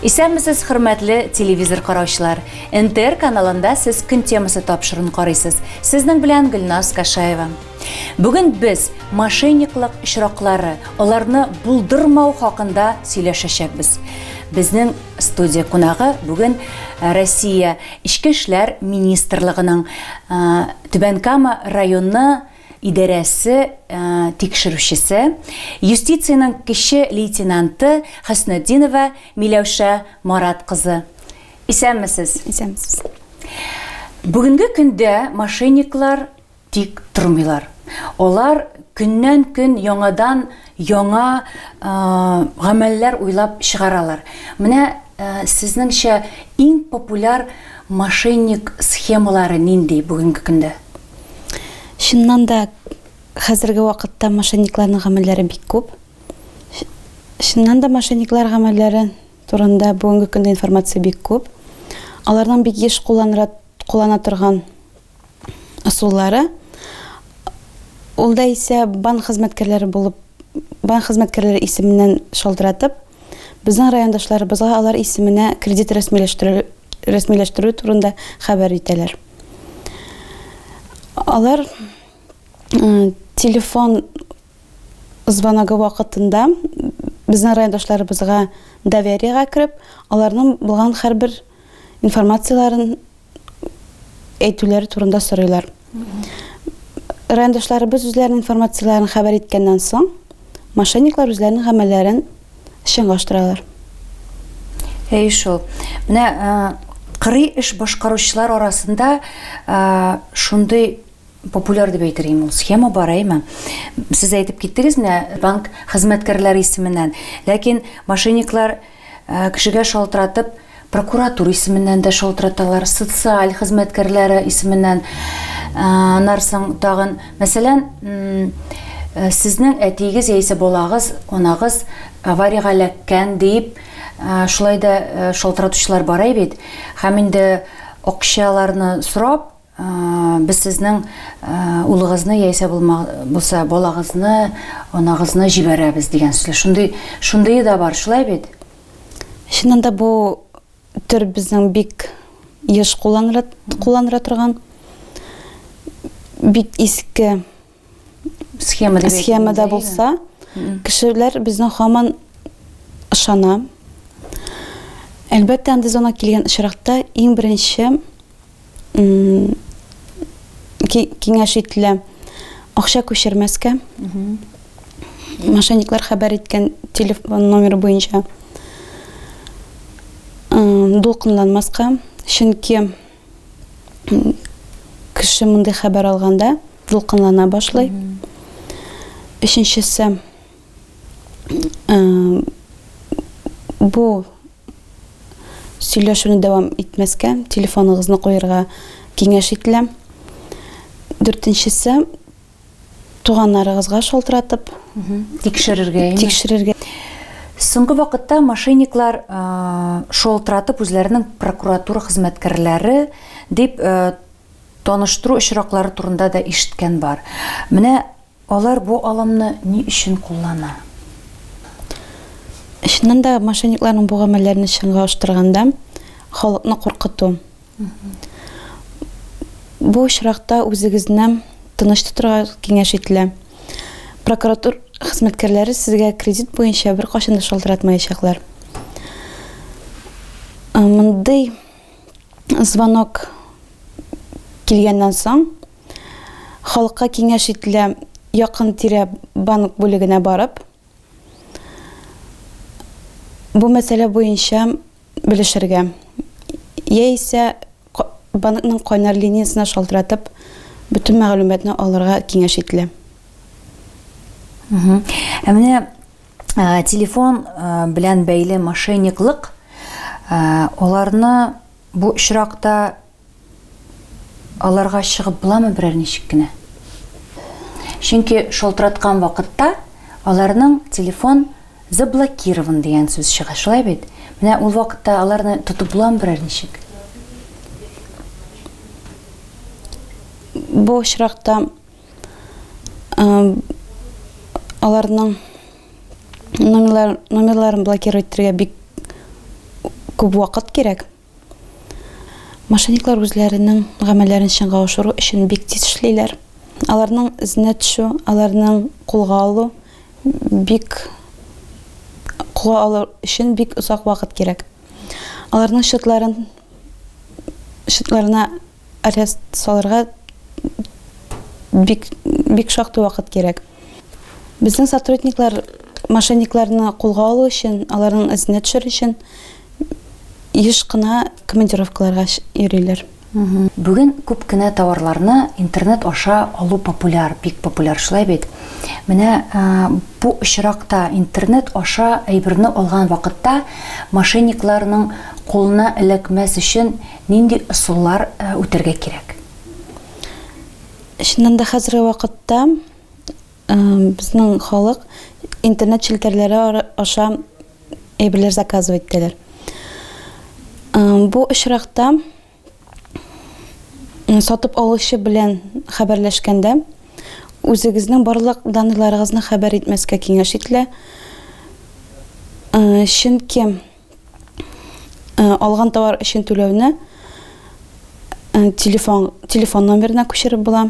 Исәнмесез, хөрмәтле телевизор караучылар. НТР каналында сез көн темасы тапшырын карыйсыз. Сезнең белән Гөлназ Кашаева. Бүген без мошенниклык очраклары, аларны булдырмау хакында сөйләшәчәкбез. Безнең студия кунагы бүген Россия Ичке эшләр министрлыгының Түбән Кама районы идарәсе тикшерүчесе, юстицияның кече лейтенанты Хөснетдинова Миләүшә Марат кызы. Исәнмесез? Исәнмесез. Бүгенге көндә мошенниклар тик тормыйлар. Олар көннән-көн яңадан яңа гамәлләр уйлап чыгаралар. Менә сезнеңчә иң популяр мошенник схемалары нинди бүгенге көндә? Шуннан да хәзерге вакытта мошенникларның гамәлләре бик күп. Шуннан да мошенниклар гамәлләре турында бүгенге көндә информация бик күп. Аларның бик еш куллана торган ысуллары. Ул да исә банк хезмәткәрләре булып, банк хезмәткәрләре исеменнән шалтыратып, безнең райондашларыбызга алар исеменә кредит рәсмиләштерү турында хәбәр итәләр. Алар телефон звоногы вакытында безнең райондашларыбызга довериегә кирип, аларның булган һәрбер информацияларын әйтүләре турында сорыйлар. Райондашларыбыз үзләренең информацияларын хәбәр иткәннән соң, мошенниклар үзләренең гамәлләрен эшкә аштыралар. Шул. Менә кырый эш башкаручылар арасында шундый популяр дип әйтергә ул схема бар әйме. Сез әйтеп киттегез менә банк хезмәткәрләре исеменнән, ләкин мошенниклар кешегә шалтыратып прокуратура исеменнән дә шалтыраталар, социаль хезмәткәрләре исеменнән. Нарсың тагын, мәсәлән, сезнең әтигез яисә балагыз, анагыз аварияга эләккән дип, шулай да шалтыратучылар бар бит. Һәм инде акчаларны сорап, без сезнең улыгызны яисә булса балагызны, анагызны җибәрәбез дигән сүз. Шундый да бар, шулай бит. Шуннан да бу төр безнең бик еш кулланыла торган бик иске схемада булса, кешеләр безнең һаман ышана. Әлбәттә, анда зона килгән очракта иң беренче киңәш ителә акча күчермәскә. Мошенниклар хәбәр иткән телефон номеры буенча дулкынланмаска, чөнки кеше мондай хәбәр алганда дулкынлана башлый. Өченчесе, бу сөйләшүне дәвам итмәскә, телефоныгызны куярга киңәш ителә. Дүртенчесе, туганнарыгызга шалтыратып тикшерергә. Соңгы вакытта мошенниклар шалтыратып үзләренең прокуратура хезмәткәрләре дип таныштыру очраклары турында да ишеткән бар. Менә алар бу аламны ни өчен куллана? Шуннан да мошенникларның бу гамәлләрен чынга аштырганда халыкны куркыту. Бу очракта үзегезне тыныч тотырга киңәш ителә. Прокуратура хезмәткәрләре сезгә кредит буенча бер кашын да шалтыратмаячаклар. Мондый звонок килгәннән соң халыкка киңәш ителә якын тирә банк бүлегенә барып, бу мәсьәлә буенча белешергә. Яисә банкның кайнар линиясына шалтыратып, бөтен мәгълүматны алырга киңәш ителә. Менә телефон белән бәйле мошенниклык аларны бу очракта аларга чыгып буламы берәр ничек кенә? Чөнки шалтыраткан вакытта аларның телефон заблокирован дигән сүз чыга, шулай бит? Менә ул вакытта аларны тотып буламы берәр ничек? Бу очракта аларның номерларын блокировать итәргә бик күп вакыт кирәк. Мошенниклар үзләренең гамәлләрен чынга ашыру өчен бик тиз эшлиләр. Аларның изенә төшү, аларның кулга алу өчен бик озак вакыт кирәк. Аларның шартларына арест салырга бик шактый вакыт кирәк. Безнең сотрудниклар мошенникларны кулга алу өчен, аларның изенә төшер өчен еш кына командировкаларга йөриләр. Бүген күп кенә товарларны интернет аша алу популяр, бик популяр шулай бит. Менә бу очракта интернет аша әйберне алган вакытта мошенникларның кулына эләкмәс өчен нинди ысуллар үтәргә кирәк? Шуннан да хәзерге вакытта безнең халык интернет челтәрләре аша әйберләр заказывать итәләр. Бу очракта сатып алучы белән хәбәрләшкәндә үзегезнең барлык данларыгызны хәбәр итмәскә киңәш ителә. Чөнки алган товар өчен түләүне телефон номерына күчереп була.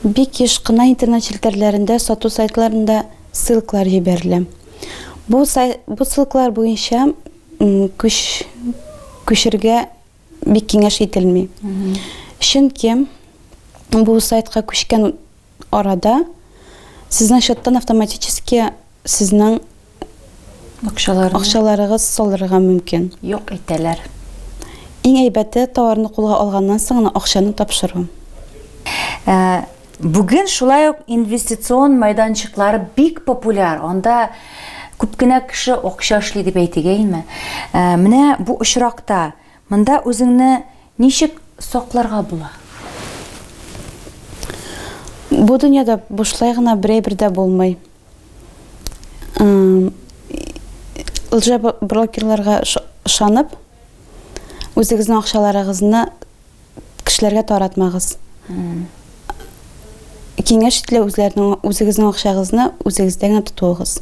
Бик еш кына интернет челтәрләрендә, сату сайтларында ссылкалар җибәрелә. Бу ссылкалар буенча күчергә бик киңәш ителми. Чөнки бу сайтка күчкән арада сезнең счеттан автоматически сезнең акчаларыгыз салырга мөмкин. Юк итәләр. Иң әйбәте товарны кулга алганнан соң акчаны тапшыру. Бүген шулай ук инвестицион майданчыклары бик популяр. Анда күп кенә кеше акча эшли дип әйтегәйме. Менә бу очракта монда үзеңне ничек сакларга була? Бу дөньяда бушлай гына берәйбер дә булмый. Лжа брокерларга ышанып, үзегезнең акчаларыгызны кешеләргә таратмагыз. Киңәш ителә үзегезнең акчагызны үзегездә генә тотуыгыз.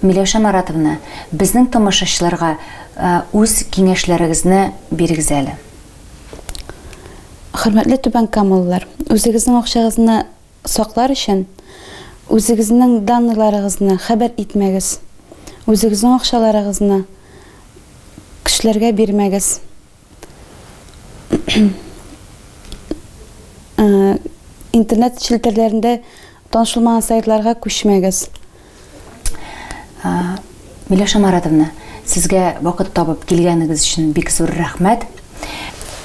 Миләүшә Маратовна, безнең тамашачыларга үз киңәшләрегезне бирегез әле. Хөрмәтле түбән камаллар, үзегезнең акчагызны саклар өчен үзегезнең данларыгызны хәбәр итмәгез. Үзегезнең акчаларыгызны кешеләргә бирмәгез. Интернет челтәрләрендә танышылмаган сайтларга күчмәгез. Миләүшә Маратовна, сезгә вакыт табып килгәнегез өчен бик зур рәхмәт.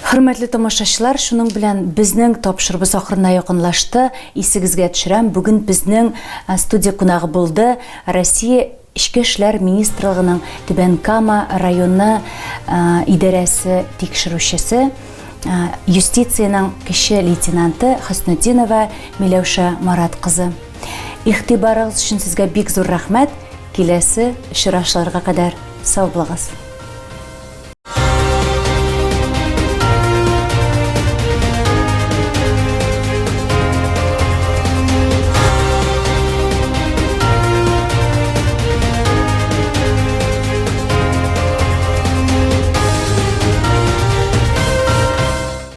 Хөрмәтле тамашачылар, шуның белән безнең тапшырыбыз ахырына якынлашты. Исегезгә төшерәм, бүген безнең студия кунагы булды Россия Ичке эшләр министрлыгының Түбән Кама районы идарәсе тикшерүчесе, юстицияның кече лейтенанты Хөснетдинова Миләүшә Марат кызы. Игътибарыгыз өчен сезгә бик зур рәхмәт. Киләсе очрашуларга кадәр сау булыгыз.